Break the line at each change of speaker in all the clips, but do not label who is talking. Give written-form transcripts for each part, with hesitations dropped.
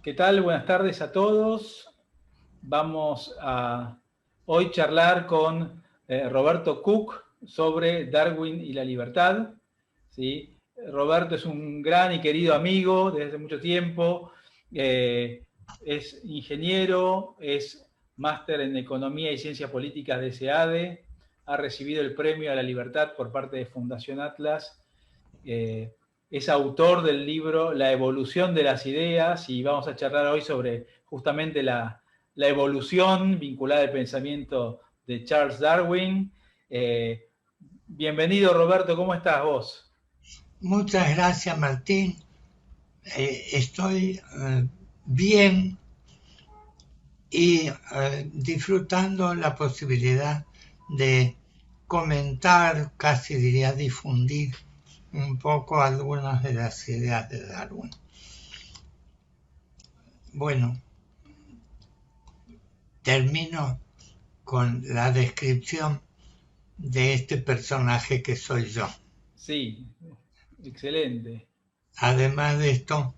¿Qué tal? Buenas tardes a todos. Vamos a hoy charlar con Roberto Cook sobre Darwin y la libertad. ¿Sí? Roberto es un gran y querido amigo desde hace mucho tiempo. Es ingeniero, es máster en Economía y Ciencias Políticas de SEADE. Ha recibido el Premio a la Libertad por parte de Fundación Atlas. Es autor del libro La evolución de las ideas y vamos a charlar hoy sobre justamente la evolución vinculada al pensamiento de Charles Darwin. Bienvenido, Roberto, ¿cómo estás vos?
Muchas gracias, Martín. Estoy bien y disfrutando la posibilidad de comentar, casi diría difundir un poco algunas de las ideas de Darwin. Bueno, termino con la descripción de este personaje que soy yo.
Sí, excelente.
Además de esto,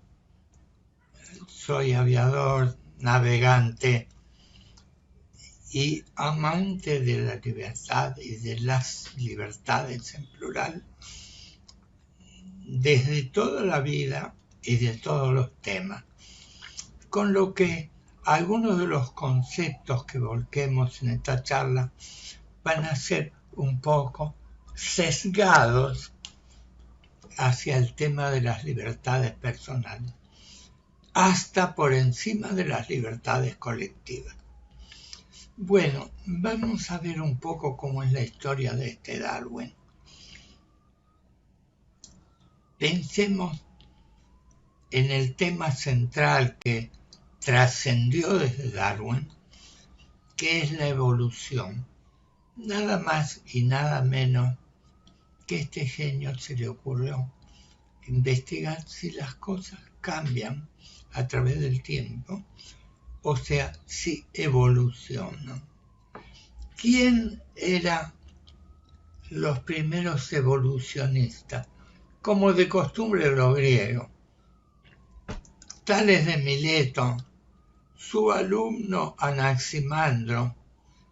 soy aviador, navegante y amante de la libertad y de las libertades en plural, desde toda la vida y de todos los temas. Con lo que algunos de los conceptos que volquemos en esta charla van a ser un poco sesgados hacia el tema de las libertades personales, hasta por encima de las libertades colectivas. Bueno, vamos a ver un poco cómo es la historia de este Darwin. Pensemos en el tema central que trascendió desde Darwin, que es la evolución. Nada más y nada menos que este genio se le ocurrió investigar si las cosas cambian a través del tiempo, o sea, si evolucionan. ¿Quién eran los primeros evolucionistas? Como de costumbre los griegos. Tales de Mileto, su alumno Anaximandro,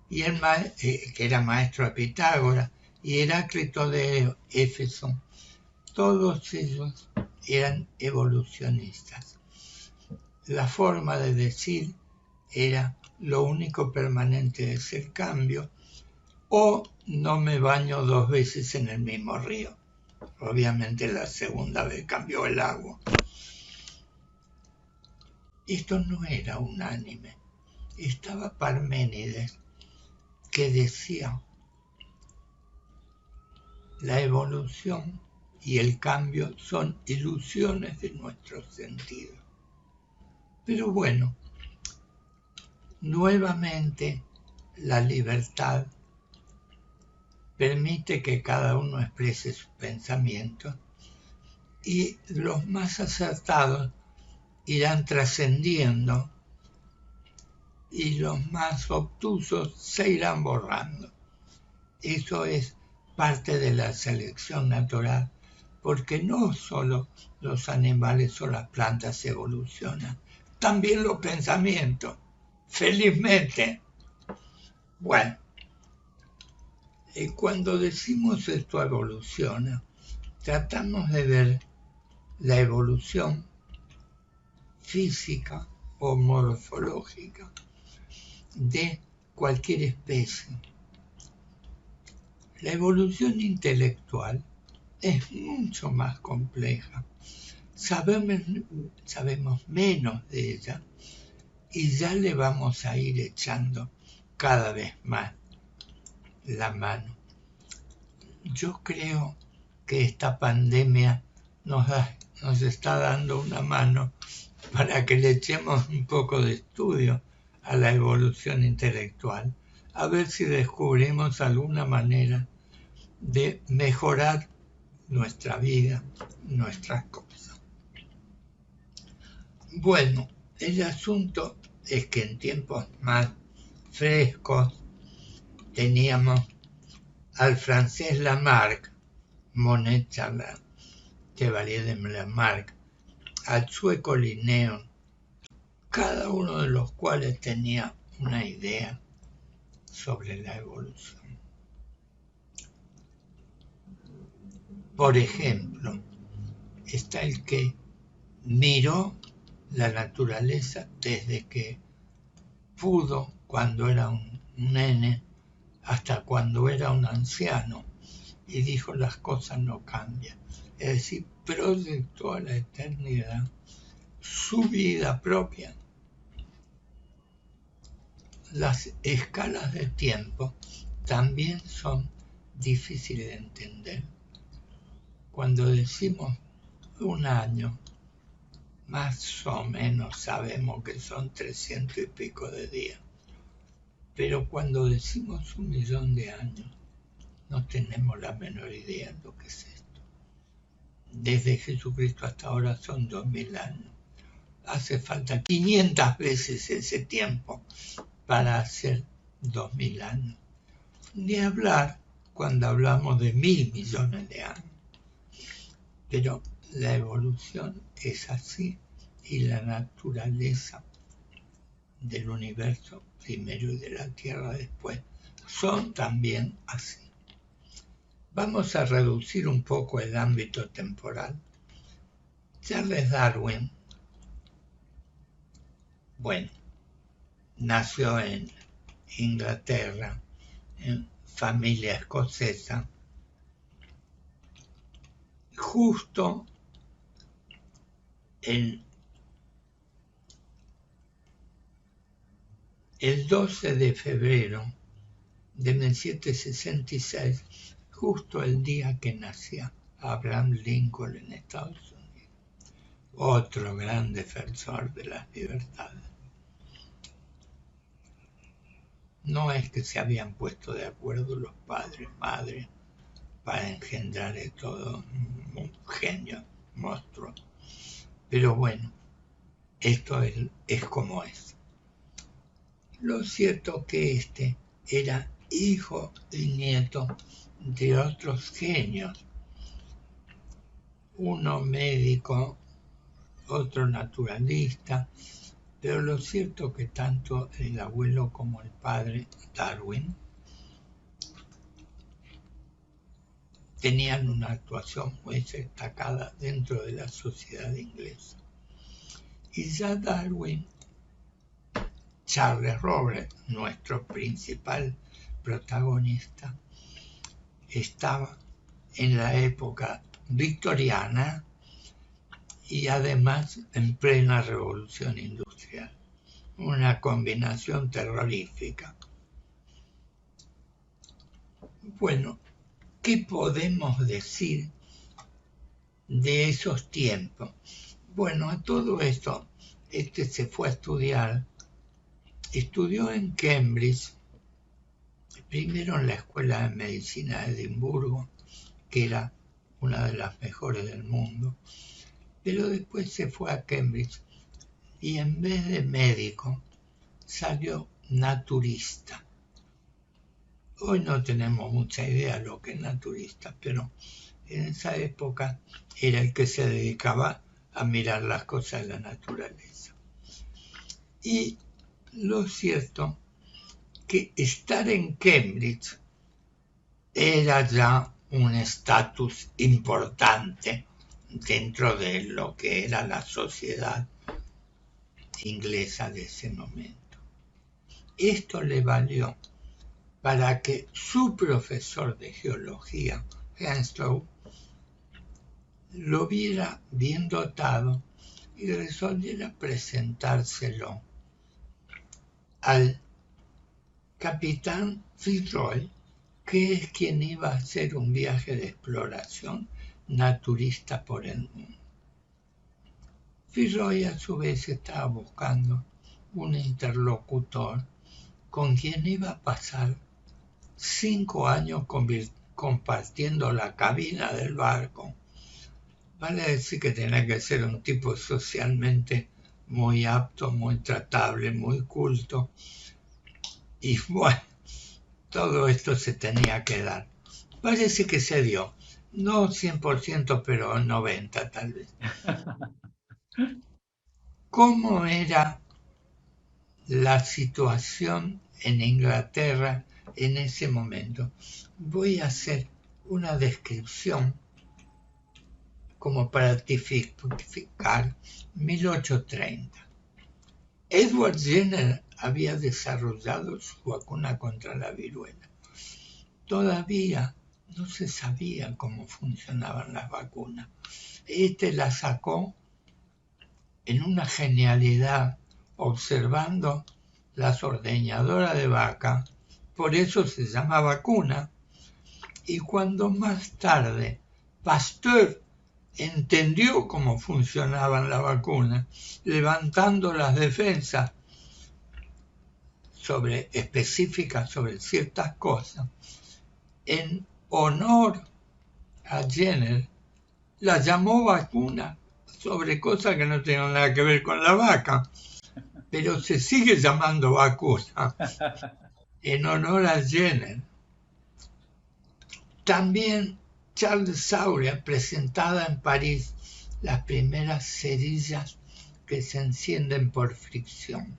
y que era maestro de Pitágoras, y Heráclito de Éfeso, todos ellos eran evolucionistas. La forma de decir era lo único permanente es el cambio, o no me baño 2 veces en el mismo río. Obviamente la segunda vez cambió el agua. Esto no era unánime. Estaba Parménides, que decía la evolución y el cambio son ilusiones de nuestros sentidos. Pero bueno, nuevamente la libertad permite que cada uno exprese sus pensamientos y los más acertados irán trascendiendo y los más obtusos se irán borrando. Eso es parte de la selección natural, porque no solo los animales o las plantas evolucionan, también los pensamientos, felizmente. Bueno, cuando decimos esto evoluciona, tratamos de ver la evolución física o morfológica de cualquier especie. La evolución intelectual es mucho más compleja. Sabemos menos de ella y ya le vamos a ir echando cada vez más la mano. Yo creo que esta pandemia nos está dando una mano para que le echemos un poco de estudio a la evolución intelectual, a ver si descubrimos alguna manera de mejorar nuestra vida, nuestras cosas. Bueno, el asunto es que en tiempos más frescos teníamos al francés Lamarck, Monet Chevalier de Lamarck, al sueco Linneo, cada uno de los cuales tenía una idea sobre la evolución. Por ejemplo, está el que miró la naturaleza desde que pudo, cuando era un nene, hasta cuando era un anciano, y dijo: las cosas no cambian. Es decir, proyectó a la eternidad su vida propia. Las escalas de tiempo también son difíciles de entender. Cuando decimos un año, más o menos sabemos que son 300 y pico de días. Pero cuando decimos 1.000.000 de años, no tenemos la menor idea de lo que es esto. Desde Jesucristo hasta ahora son 2.000 años. Hace falta 500 veces ese tiempo para hacer 2.000 años. Ni hablar cuando hablamos de 1.000.000.000 de años. Pero la evolución es así, y la naturaleza del universo primero y de la Tierra después son también así. Vamos a reducir un poco el ámbito temporal. Charles Darwin, bueno, nació en Inglaterra, en familia escocesa, justo el 12 de febrero de 1766, justo el día que nacía Abraham Lincoln en Estados Unidos, otro gran defensor de las libertades. No es que se habían puesto de acuerdo los padres, madres, para engendrar todo un genio, monstruo. Pero bueno, esto es como es. Lo cierto que este era hijo y nieto de otros genios. Uno médico, otro naturalista, pero lo cierto que tanto el abuelo como el padre Darwin tenían una actuación muy destacada dentro de la sociedad inglesa. Y ya Darwin, Charles Roberts, nuestro principal protagonista, estaba en la época victoriana y además en plena revolución industrial. Una combinación terrorífica. Bueno, ¿qué podemos decir de esos tiempos? Bueno, a todo esto, se fue a estudiar, estudió en Cambridge, primero en la Escuela de Medicina de Edimburgo, que era una de las mejores del mundo, pero después se fue a Cambridge y en vez de médico salió naturista. Hoy no tenemos mucha idea de lo que es naturista, pero en esa época era el que se dedicaba a mirar las cosas de la naturaleza. Y lo cierto que estar en Cambridge era ya un estatus importante dentro de lo que era la sociedad inglesa de ese momento. Esto le valió para que su profesor de geología, Henslow, lo viera bien dotado y resolviera presentárselo al capitán Fitzroy, que es quien iba a hacer un viaje de exploración naturista por el mundo. Fitzroy a su vez estaba buscando un interlocutor con quien iba a pasar 5 años compartiendo la cabina del barco. Vale decir que tenía que ser un tipo socialmente muy apto, muy tratable, muy culto. Y bueno, todo esto se tenía que dar. Parece que se dio. No 100%, pero 90% tal vez. ¿Cómo era la situación en Inglaterra en ese momento. Voy a hacer una descripción como para tipificar 1830. Edward Jenner había desarrollado su vacuna contra la viruela. Todavía no se sabía cómo funcionaban las vacunas. La sacó en una genialidad observando las ordeñadoras de vaca, por eso se llama vacuna. Y cuando más tarde Pasteur entendió cómo funcionaban las vacunas, levantando las defensas específicas sobre ciertas cosas, en honor a Jenner, la llamó vacuna sobre cosas que no tenían nada que ver con la vaca, pero se sigue llamando vacuna en honor a Jenner. También Charles Sauer presentaba en París las primeras cerillas que se encienden por fricción.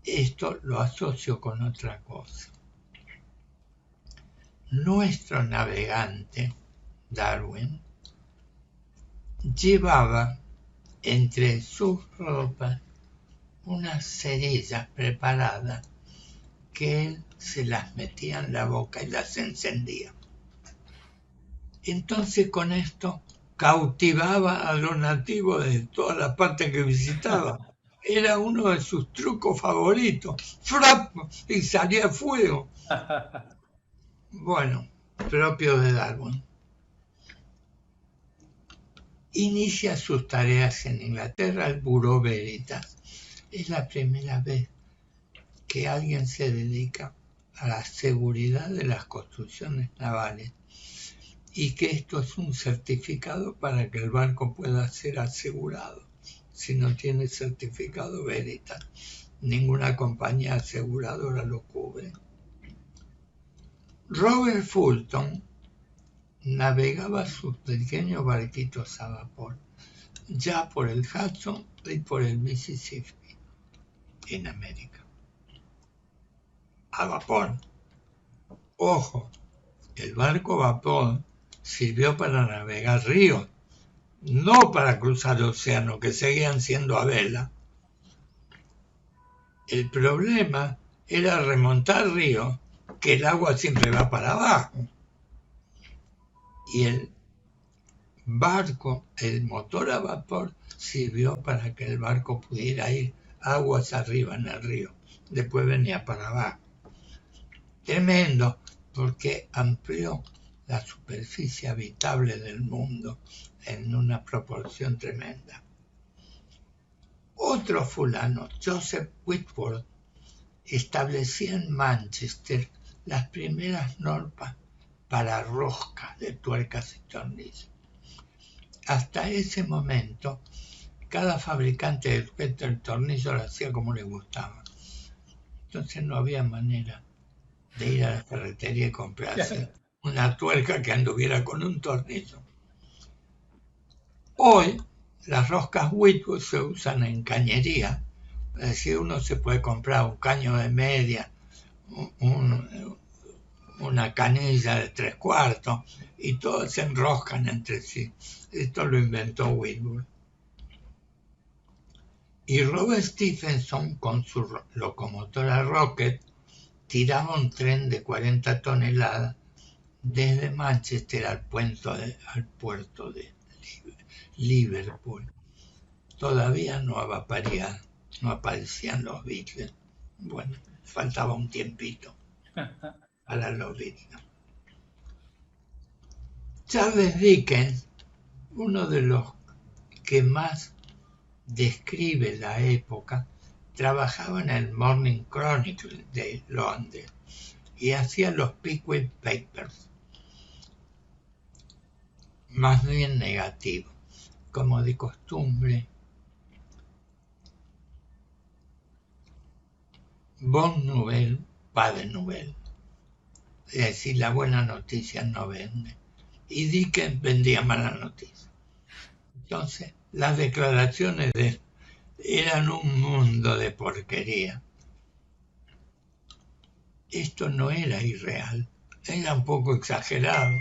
Esto lo asocio con otra cosa. Nuestro navegante, Darwin, llevaba entre sus ropas unas cerillas preparadas que él se las metía en la boca y las encendía. Entonces con esto cautivaba a los nativos de todas las partes que visitaba. Era uno de sus trucos favoritos. ¡Frap! Y salía fuego. Bueno, propio de Darwin. Inicia sus tareas en Inglaterra el Bureau Veritas. Es la primera vez que alguien se dedica a la seguridad de las construcciones navales y que esto es un certificado para que el barco pueda ser asegurado. Si no tiene certificado Veritas, ninguna compañía aseguradora lo cubre. Robert Fulton navegaba sus pequeños barquitos a vapor, ya por el Hudson y por el Mississippi, en América. A vapor. Ojo, el barco a vapor sirvió para navegar ríos, no para cruzar el océano, que seguían siendo a vela. El problema era remontar ríos, que el agua siempre va para abajo. Y el barco, el motor a vapor, sirvió para que el barco pudiera ir aguas arriba en el río. Después venía para abajo. Tremendo, porque amplió la superficie habitable del mundo en una proporción tremenda. Otro fulano, Joseph Whitworth, establecía en Manchester las primeras normas para roscas de tuercas y tornillos. Hasta ese momento, cada fabricante del tornillo lo hacía como le gustaba. Entonces no había manera de ir a la ferretería y comprarse una tuerca que anduviera con un tornillo. Hoy, las roscas Whitworth se usan en cañería. Es decir, uno se puede comprar un caño de media, una canilla de 3/4 y todos se enroscan entre sí. Esto lo inventó Whitworth. Y Robert Stephenson, con su locomotora Rocket, tiraba un tren de 40 toneladas desde Manchester al puerto de Liverpool. Todavía no aparecían los Beatles. Bueno, faltaba un tiempito para los Beatles. Charles Dickens, uno de los que más describe la época, trabajaba en el Morning Chronicle de Londres y hacía los Pickwick Papers, más bien negativos, como de costumbre. Bonne nouvelle, pas de nouvelle. Es decir, la buena noticia no vende. Y Dickens vendía mala noticia. Entonces, las declaraciones de eran un mundo de porquería. Esto no era irreal, era un poco exagerado,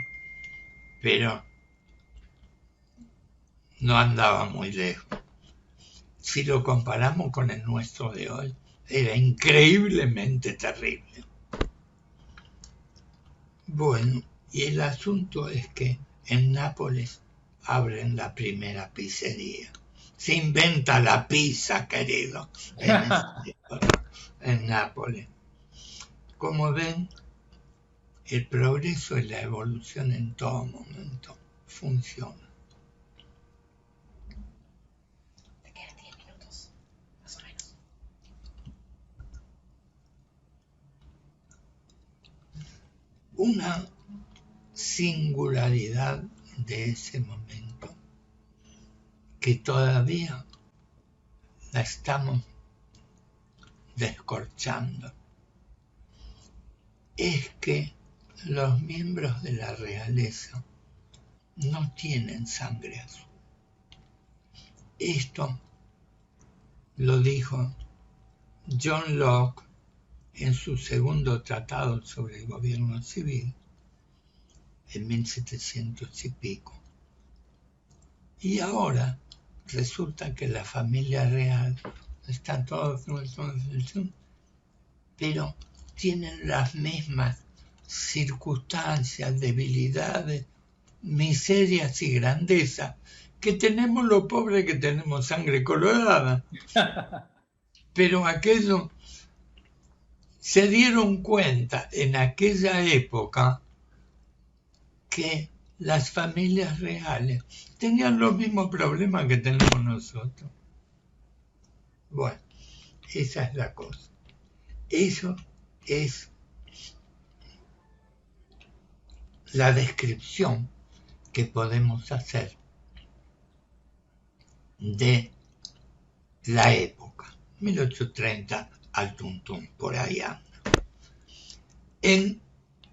pero no andaba muy lejos. Si lo comparamos con el nuestro de hoy, era increíblemente terrible. Bueno, y el asunto es que en Nápoles abren la primera pizzería. Se inventa la pizza, querido, en Nápoles. Como ven, el progreso y la evolución en todo momento funciona.
Te quedan 10 minutos, más o menos.
Una singularidad de ese momento que todavía la estamos descorchando es que los miembros de la realeza no tienen sangre azul. Esto lo dijo John Locke en su segundo tratado sobre el gobierno civil en 1700 y pico. Y ahora resulta que la familia real está todos, pero tienen las mismas circunstancias, debilidades, miserias y grandezas que tenemos los pobres que tenemos sangre colorada. Pero aquello se dieron cuenta en aquella época que las familias reales tenían los mismos problemas que tenemos nosotros. Bueno, esa es la cosa. Eso es la descripción que podemos hacer de la época, 1830 al tuntún, por ahí anda. En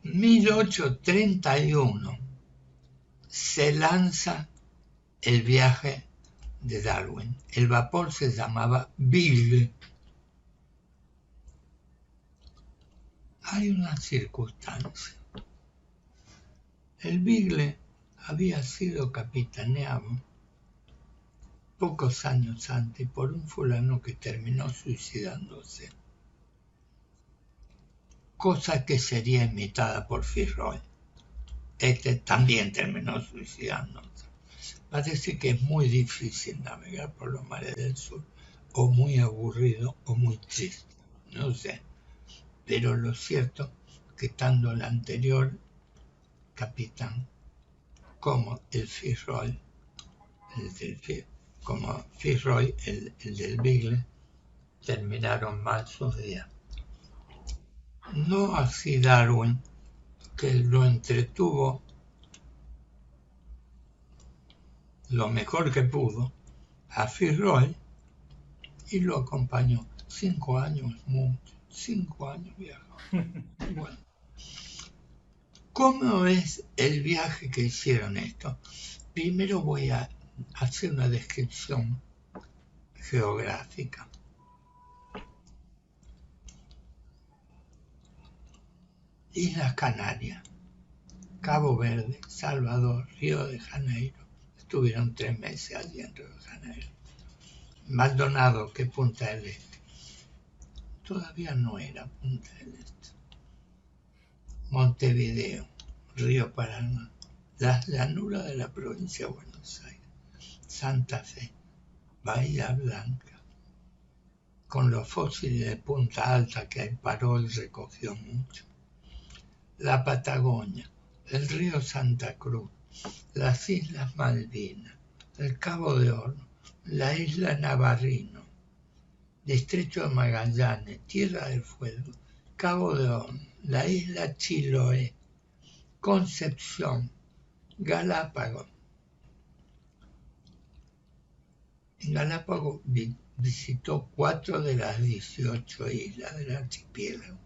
1831 se lanza el viaje de Darwin. El vapor se llamaba Beagle. Hay una circunstancia. El Beagle había sido capitaneado pocos años antes por un fulano que terminó suicidándose, cosa que sería imitada por Fitzroy. Este también terminó suicidándose. Parece que es muy difícil navegar por los mares del sur, o muy aburrido o muy triste, no sé. Pero lo cierto que tanto el anterior capitán como el Fitzroy, el del Beagle, terminaron mal sus días. No así Darwin, que lo entretuvo lo mejor que pudo a Fitzroy y lo acompañó. 5 años, mucho. 5 años viajó. Bueno, ¿cómo es el viaje que hicieron esto? Primero voy a hacer una descripción geográfica. Islas Canarias, Cabo Verde, Salvador, Río de Janeiro. Estuvieron 3 meses allí en Río de Janeiro. Maldonado, que Punta del Este. Todavía no era Punta del Este. Montevideo, Río Paraná, las llanuras de la provincia de Buenos Aires, Santa Fe, Bahía Blanca, con los fósiles de Punta Alta que ahí paró y recogió mucho, la Patagonia, el río Santa Cruz, las Islas Malvinas, el Cabo de Horno, la isla Navarino, Estrecho de Magallanes, Tierra del Fuego, Cabo de Horno, la isla Chiloé, Concepción, Galápagos. En Galápagos visitó 4 de las 18 islas del archipiélago.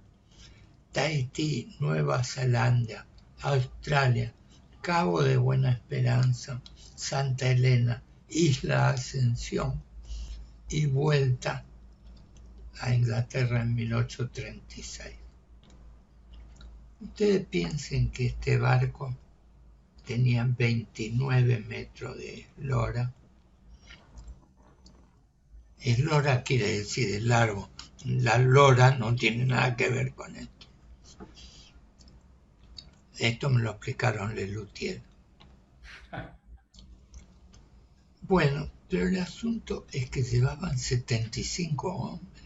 Tahití, Nueva Zelanda, Australia, Cabo de Buena Esperanza, Santa Elena, Isla Ascensión, y vuelta a Inglaterra en 1836. Ustedes piensen que este barco tenía 29 metros de eslora. Eslora quiere decir el largo. La lora no tiene nada que ver con esto. Esto me lo explicaron Lelutier. Bueno, pero el asunto es que llevaban 75 hombres.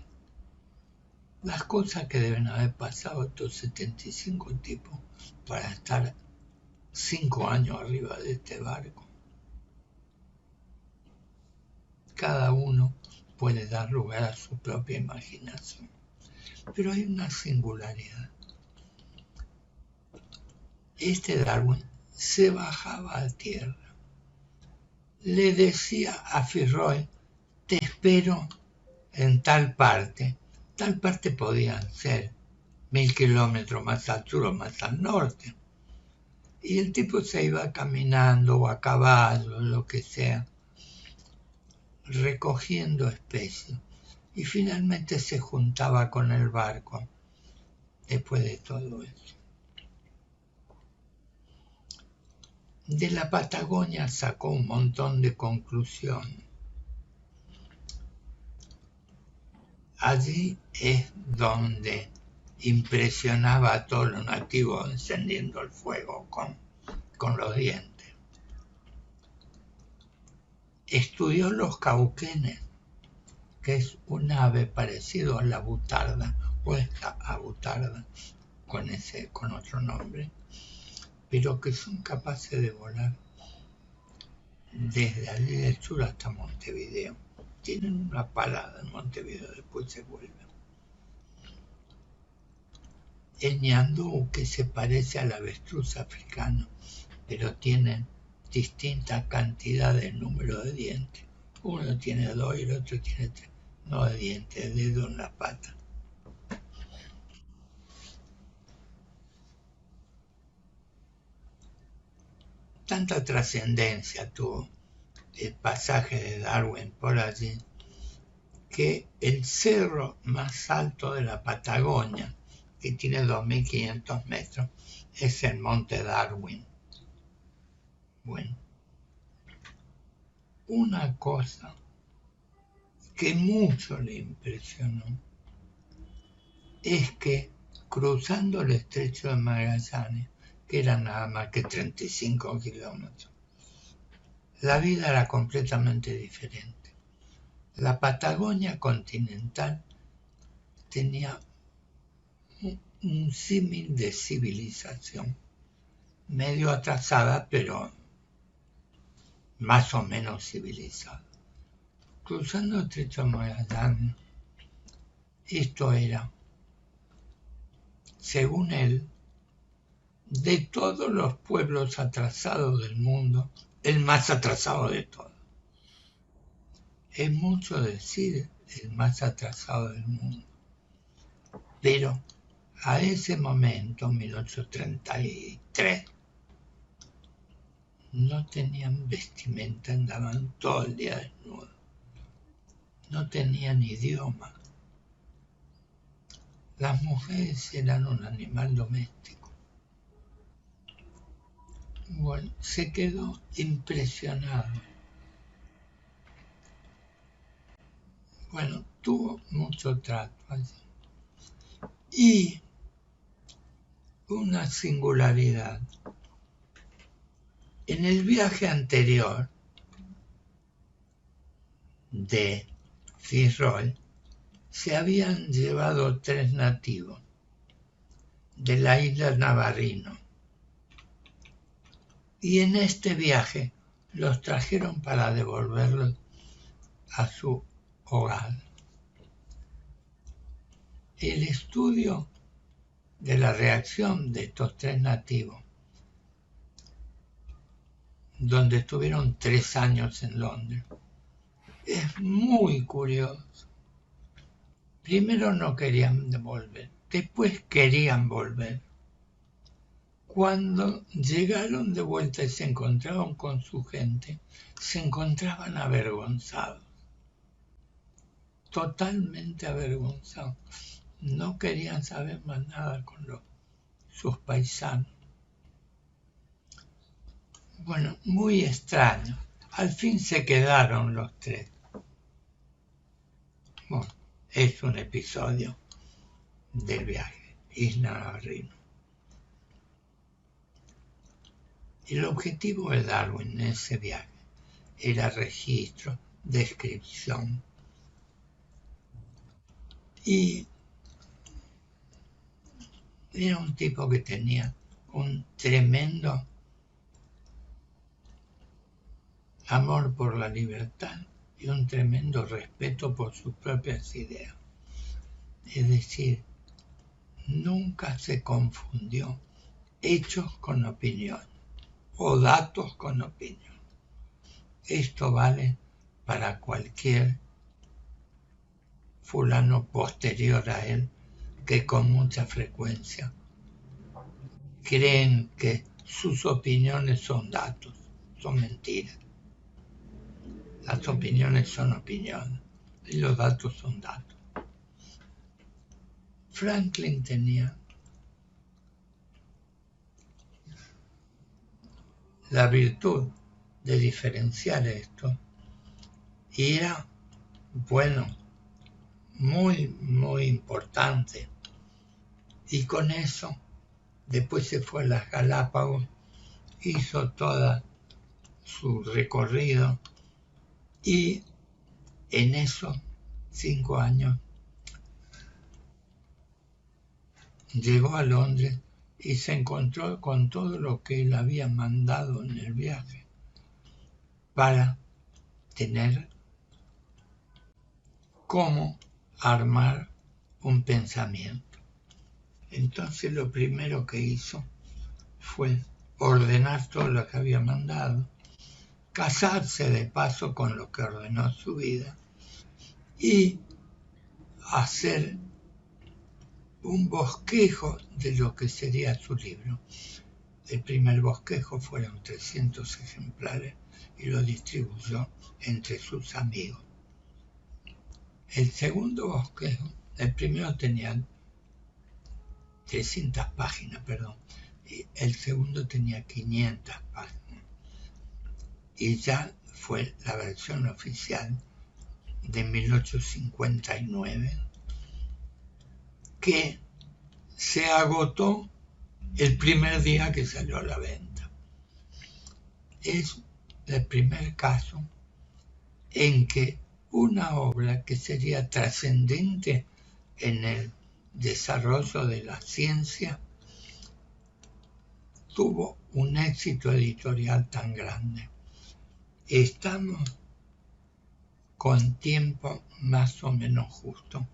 Las cosas que deben haber pasado estos 75 tipos para estar 5 años arriba de este barco. Cada uno puede dar lugar a su propia imaginación. Pero hay una singularidad. Este Darwin se bajaba a tierra. Le decía a Fitzroy, te espero en tal parte. Tal parte podían ser 1000 kilómetros más al sur o más al norte. Y el tipo se iba caminando o a caballo, lo que sea, recogiendo especies. Y finalmente se juntaba con el barco después de todo eso. De la Patagonia sacó un montón de conclusiones. Allí es donde impresionaba a todos los nativos encendiendo el fuego con los dientes. Estudió los cauquenes, que es un ave parecido a la butarda, o esta abutarda, con otro nombre, pero que son capaces de volar desde allí del sur hasta Montevideo. Tienen una parada en Montevideo, después se vuelven. El ñandú, que se parece al avestruz africano, pero tiene distinta cantidad de número de dientes. Uno tiene 2 y el otro tiene 3. No de dientes, de dedo en la pata. Tanta trascendencia tuvo el pasaje de Darwin por allí, que el cerro más alto de la Patagonia, que tiene 2500 metros, es el Monte Darwin. Bueno, una cosa que mucho le impresionó es que cruzando el estrecho de Magallanes, que era nada más que 35 kilómetros, la vida era completamente diferente. La Patagonia continental tenía un símil de civilización, medio atrasada, pero más o menos civilizada. Cruzando el estrecho de Magallanes, esto era, según él, de todos los pueblos atrasados del mundo, el más atrasado de todos. Es mucho decir el más atrasado del mundo, pero a ese momento, 1833, no tenían vestimenta, andaban todo el día desnudos, no tenían idioma. Las mujeres eran un animal doméstico. Bueno, se quedó impresionado. Bueno, tuvo mucho trato allí. Y una singularidad. En el viaje anterior de Fitzroy se habían llevado 3 nativos de la isla Navarino. Y en este viaje los trajeron para devolverlos a su hogar. El estudio de la reacción de estos 3 nativos, donde estuvieron 3 años en Londres, es muy curioso. Primero no querían volver, después querían volver. Cuando llegaron de vuelta y se encontraron con su gente, se encontraban avergonzados. totalmente avergonzados. No querían saber más nada con sus paisanos. Bueno, muy extraño. Al fin se quedaron los tres. Bueno, es un episodio del viaje, Isla Navarino. El objetivo de Darwin en ese viaje era registro, descripción y era un tipo que tenía un tremendo amor por la libertad y un tremendo respeto por sus propias ideas. Es decir, nunca se confundió hechos con opinión o datos con opinión. Esto vale para cualquier fulano posterior a él que con mucha frecuencia creen que sus opiniones son datos, son mentiras. Las opiniones son opiniones y los datos son datos. Franklin tenía la virtud de diferenciar esto y era, bueno, muy, muy importante. Y con eso, después se fue a las Galápagos, hizo todo su recorrido y en esos 5 años llegó a Londres y se encontró con todo lo que él había mandado en el viaje para tener cómo armar un pensamiento. Entonces lo primero que hizo fue ordenar todo lo que había mandado, casarse de paso con lo que ordenó su vida y hacer un bosquejo de lo que sería su libro. El primer bosquejo fueron 300 ejemplares y lo distribuyó entre sus amigos. El segundo bosquejo, el primero tenía 300 páginas, y el segundo tenía 500 páginas. Y ya fue la versión oficial de 1859 que se agotó el primer día que salió a la venta. Es el primer caso en que una obra que sería trascendente en el desarrollo de la ciencia tuvo un éxito editorial tan grande. Estamos con tiempo más o menos justo.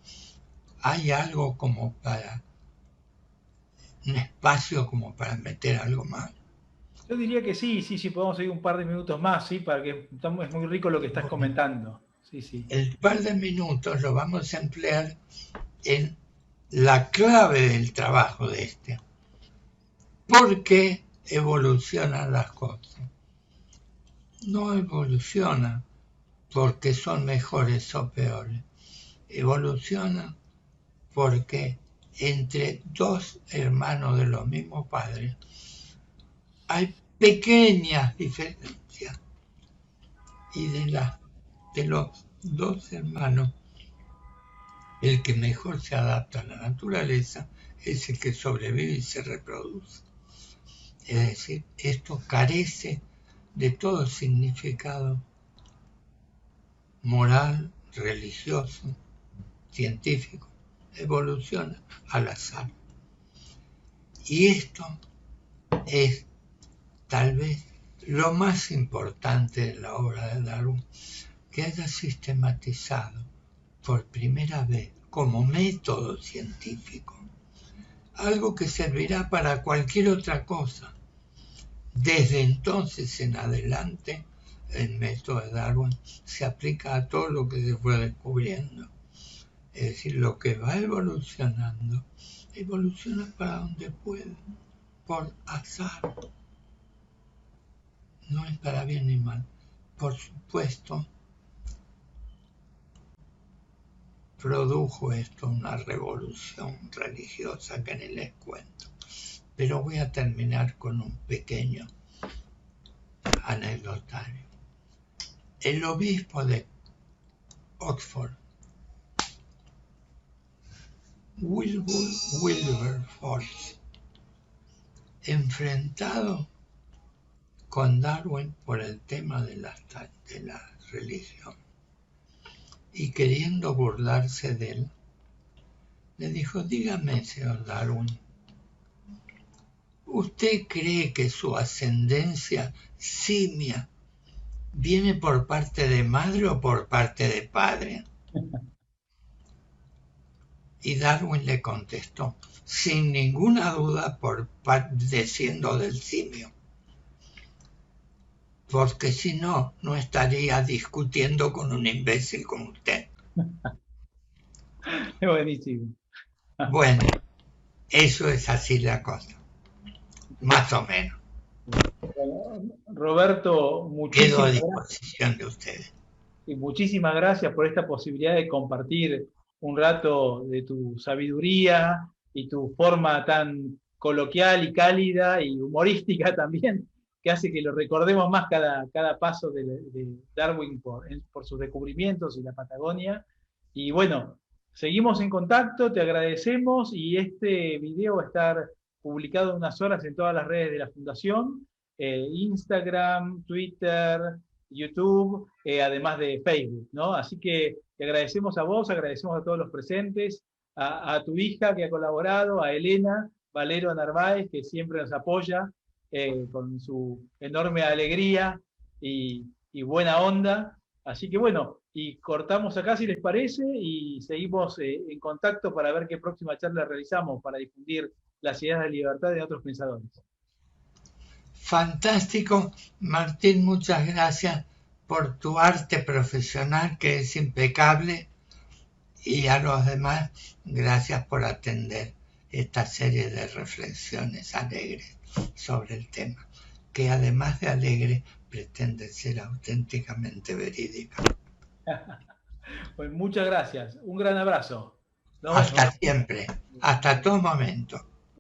¿Hay algo como para un espacio como para meter algo más?
Yo diría que sí, podemos seguir un par de minutos más, sí, para que es muy rico lo que estás comentando. Sí.
El par de minutos lo vamos a emplear en la clave del trabajo de este. ¿Por qué evolucionan las cosas? No evolucionan porque son mejores o peores. Evolucionan porque entre dos hermanos de los mismos padres hay pequeñas diferencias. Y de los dos hermanos, el que mejor se adapta a la naturaleza es el que sobrevive y se reproduce. Es decir, esto carece de todo significado moral, religioso, científico. Evoluciona al azar. Y esto es tal vez lo más importante de la obra de Darwin, que haya sistematizado por primera vez como método científico algo que servirá para cualquier otra cosa. Desde entonces en adelante, el método de Darwin se aplica a todo lo que se fue descubriendo. Es decir, lo que va evolucionando, evoluciona para donde puede, por azar. No es para bien ni mal. Por supuesto, produjo esto una revolución religiosa que ni les cuento. Pero voy a terminar con un pequeño anecdotario. El obispo de Oxford, Wilberforce, enfrentado con Darwin por el tema de la religión y queriendo burlarse de él, le dijo: dígame, señor Darwin, ¿usted cree que su ascendencia simia viene por parte de madre o por parte de padre? Y Darwin le contestó, sin ninguna duda, siendo del simio, porque si no, no estaría discutiendo con un imbécil como usted.
Buenísimo.
Bueno, eso es así la cosa, más o menos.
Roberto,
Quedo a disposición de ustedes.
Y muchísimas gracias por esta posibilidad de compartir un rato de tu sabiduría y tu forma tan coloquial y cálida y humorística también, que hace que lo recordemos más cada paso de Darwin por sus descubrimientos y la Patagonia. Y bueno, seguimos en contacto, te agradecemos y este video va a estar publicado en unas horas en todas las redes de la Fundación, Instagram, Twitter, YouTube, además de Facebook, ¿no? Así que te agradecemos a vos, agradecemos a todos los presentes, a tu hija que ha colaborado, a Elena Valero Narváez, que siempre nos apoya con su enorme alegría y buena onda. Así que bueno, y cortamos acá si les parece y seguimos en contacto para ver qué próxima charla realizamos para difundir las ideas de libertad de otros pensadores.
Fantástico, Martín, muchas gracias por tu arte profesional que es impecable, y a los demás, gracias por atender esta serie de reflexiones alegres sobre el tema, que además de alegre pretende ser auténticamente verídica.
Pues muchas gracias, un gran abrazo.
Hasta siempre, hasta todo momento.